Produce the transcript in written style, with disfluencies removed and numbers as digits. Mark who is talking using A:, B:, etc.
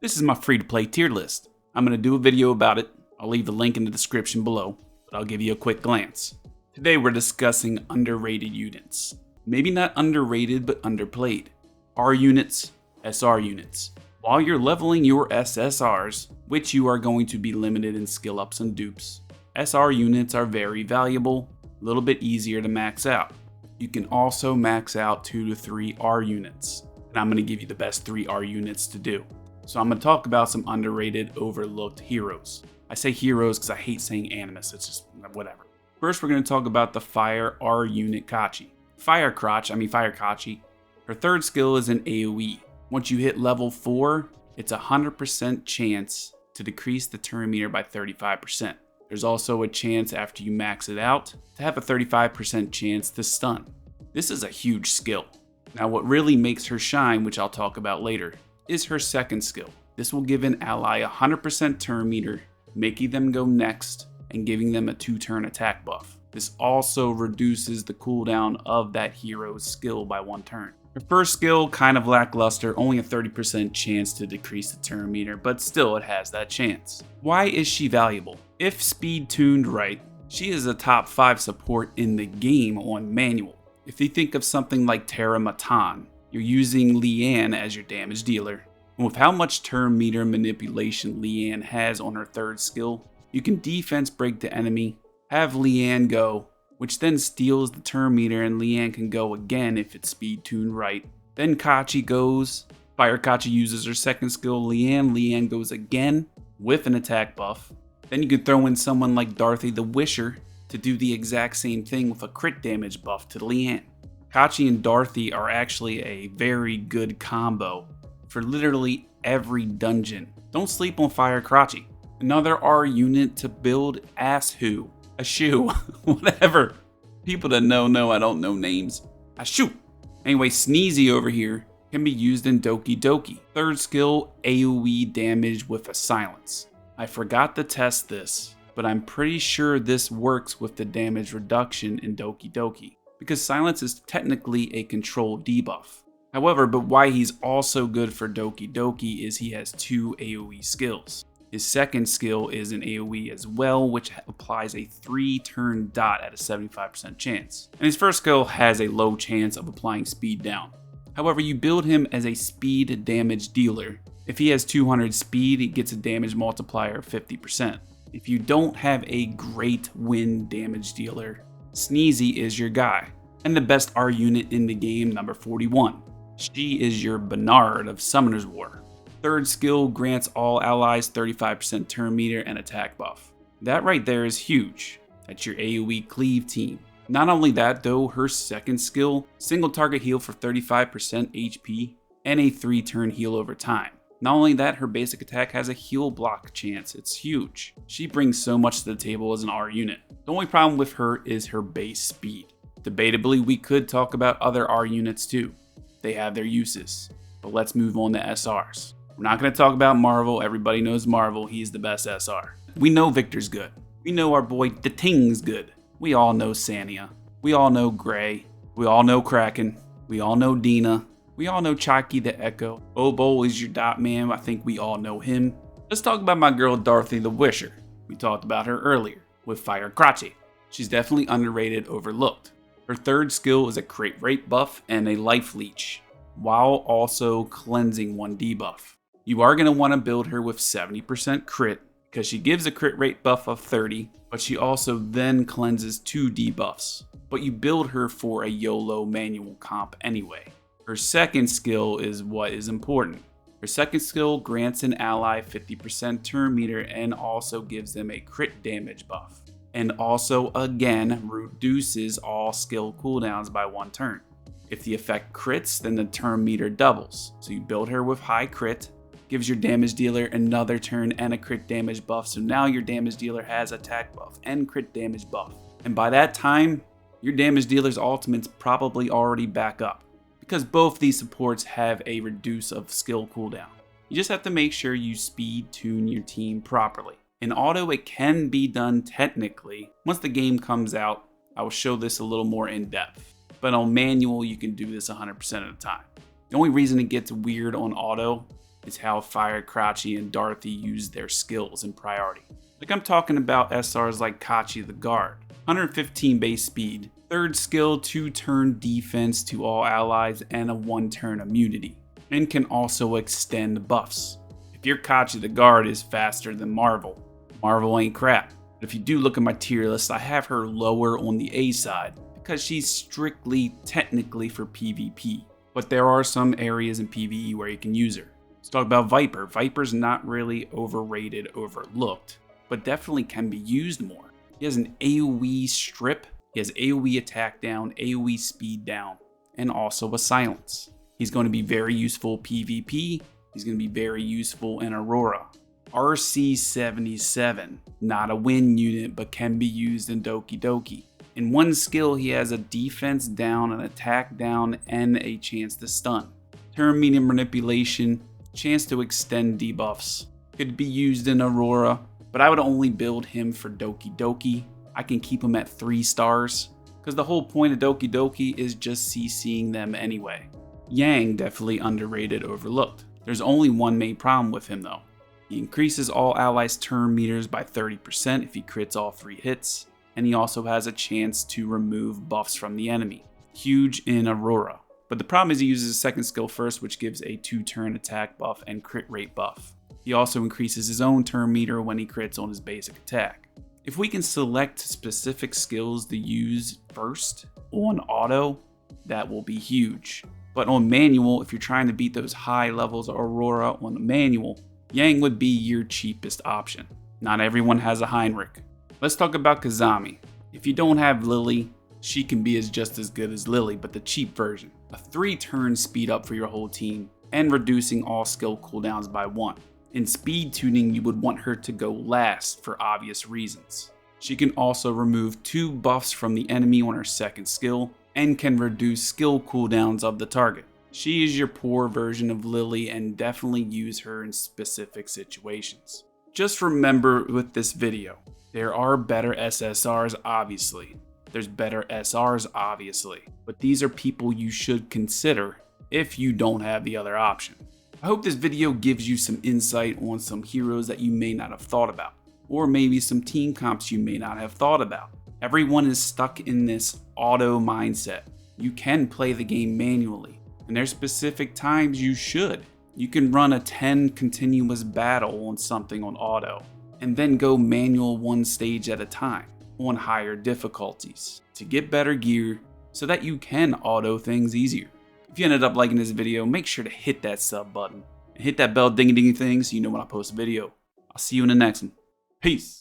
A: This is my free-to-play tier list. I'm going to do a video about it. I'll leave the link in the description below, but I'll give you a quick glance. Today we're discussing underrated units. Maybe not underrated, but underplayed. R units, SR units. While you're leveling your SSRs, which you are going to be limited in skill ups and dupes, SR units are very valuable, a little bit easier to max out. You can also max out 2 to 3 R units, and I'm going to give you the best 3 R units to do. So I'm going to talk about some underrated, overlooked heroes. I say heroes because I hate saying Animus, it's just whatever. First we're going to talk about the Fire R unit Kachi. Fire Kachi. Her third skill is an AoE. Once you hit level 4, it's a 100% chance to decrease the turn meter by 35%. There's also a chance after you max it out to have a 35% chance to stun. This is a huge skill. Now what really makes her shine, which I'll talk about later, is her second skill. This will give an ally a 100% turn meter, making them go next and giving them a 2-turn attack buff. This also reduces the cooldown of that hero's skill by 1 turn. Her first skill, kind of lackluster, only a 30% chance to decrease the turn meter, but still it has that chance. Why is she valuable? If speed tuned right, she is a top 5 support in the game on manual. If you think of something like Terra Matan, you're using Lian as your damage dealer, and with how much turn meter manipulation Lian has on her third skill, you can defense break the enemy, have Lian go, which then steals the turn meter and Lian can go again if it's speed tuned right. Then Kachi goes, Fire Kachi uses her second skill Lian goes again with an attack buff. Then you can throw in someone like Darthy the Wisher to do the exact same thing with a crit damage buff to Lian. Kachi and Darthy are actually a very good combo for literally every dungeon. Don't sleep on Fire Kachi. Another R unit to build Ashu. Ashu, whatever. People that know I don't know names. Ashu. Anyway, Sneezy over here can be used in Doki Doki. Third skill, AoE damage with a silence. I forgot to test this, but I'm pretty sure this works with the damage reduction in Doki Doki, because silence is technically a control debuff. However, but why he's also good for Doki Doki is he has 2 AoE skills. His second skill is an AoE as well, which applies a 3-turn dot at a 75% chance. And his first skill has a low chance of applying speed down. However, you build him as a speed damage dealer. If he has 200 speed, he gets a damage multiplier of 50%. If you don't have a great wind damage dealer, Sneezy is your guy. And the best R unit in the game, number 41. She is your Bernard of Summoner's War. Third skill grants all allies 35% turn meter and attack buff. That right there is huge. That's your AoE cleave team. Not only that though, her second skill, single target heal for 35% HP and a 3-turn heal over time. Not only that, her basic attack has a heal block chance. It's huge. She brings so much to the table as an R unit. The only problem with her is her base speed. Debatably, we could talk about other R units too. They have their uses. But let's move on to SRs. We're not going to talk about Marvel. Everybody knows Marvel. He's the best SR. We know Victor's good. We know our boy the Ting's good. We all know Sania. We all know Gray. We all know Kraken. We all know Dina. We all know Chaki the Echo. Obo is your dot man. I think we all know him. Let's talk about my girl Darthy the Wisher. We talked about her earlier with Fire Kachi. She's definitely underrated, overlooked. Her third skill is a crit rate buff and a life leech, while also cleansing 1 debuff. You are going to want to build her with 70% crit, because she gives a crit rate buff of 30, but she also then cleanses 2 debuffs. But you build her for a YOLO manual comp anyway. Her second skill is what is important. Her second skill grants an ally 50% turn meter and also gives them a crit damage buff. And also again reduces all skill cooldowns by 1 turn. If the effect crits, then the turn meter doubles. So you build her with high crit, gives your damage dealer another turn and a crit damage buff. So now your damage dealer has attack buff and crit damage buff. And by that time, your damage dealer's ultimate's probably already back up, because both these supports have a reduce of skill cooldown. You just have to make sure you speed tune your team properly. In auto, it can be done technically. Once the game comes out, I will show this a little more in depth. But on manual, you can do this 100% of the time. The only reason it gets weird on auto is how Fire Kachi and Dorothy use their skills in priority. Like I'm talking about SRs like Kachi the Guard, 115 base speed, 3rd skill 2-turn defense to all allies and a 1-turn immunity, and can also extend buffs. If your Kachi the Guard is faster than Marvel, Marvel ain't crap. But if you do look at my tier list, I have her lower on the A side because she's strictly technically for PvP. But there are some areas in PvE where you can use her. Let's talk about Viper. Viper's not really overrated, overlooked, but definitely can be used more. He has an AoE strip, he has AoE attack down, AoE speed down, and also a silence. He's going to be very useful PvP, he's going to be very useful in Aurora. RC-77, not a win unit, but can be used in Doki Doki. In one skill, he has a defense down, an attack down, and a chance to stun. Turn medium manipulation, chance to extend debuffs. Could be used in Aurora, but I would only build him for Doki Doki. I can keep him at 3 stars, because the whole point of Doki Doki is just CCing them anyway. Yang, definitely underrated, overlooked. There's only one main problem with him though. He increases all allies' turn meters by 30% if he crits all 3 hits, and he also has a chance to remove buffs from the enemy. Huge in Aurora. But the problem is he uses his 2nd skill first, which gives a 2-turn attack buff and crit rate buff. He also increases his own turn meter when he crits on his basic attack. If we can select specific skills to use first on auto, that will be huge. But on manual, if you're trying to beat those high levels of Aurora on the manual, Yang would be your cheapest option. Not everyone has a Heinrich. Let's talk about Kazami. If you don't have Lily, she can be just as good as Lily, but the cheap version. A 3-turn speed up for your whole team, and reducing all skill cooldowns by 1. In speed tuning, you would want her to go last for obvious reasons. She can also remove 2 buffs from the enemy on her 2nd skill, and can reduce skill cooldowns of the target. She is your poor version of Lily and definitely use her in specific situations. Just remember with this video, there are better SSRs obviously. There's better SRs obviously. But these are people you should consider if you don't have the other option. I hope this video gives you some insight on some heroes that you may not have thought about. Or maybe some team comps you may not have thought about. Everyone is stuck in this auto mindset. You can play the game manually. And there's specific times you should. You can run a 10 continuous battle on something on auto, and then go manual 1 stage at a time on higher difficulties to get better gear so that you can auto things easier. If you ended up liking this video, make sure to hit that sub button and hit that bell dingy thing so you know when I post a video. I'll see you in the next one. Peace.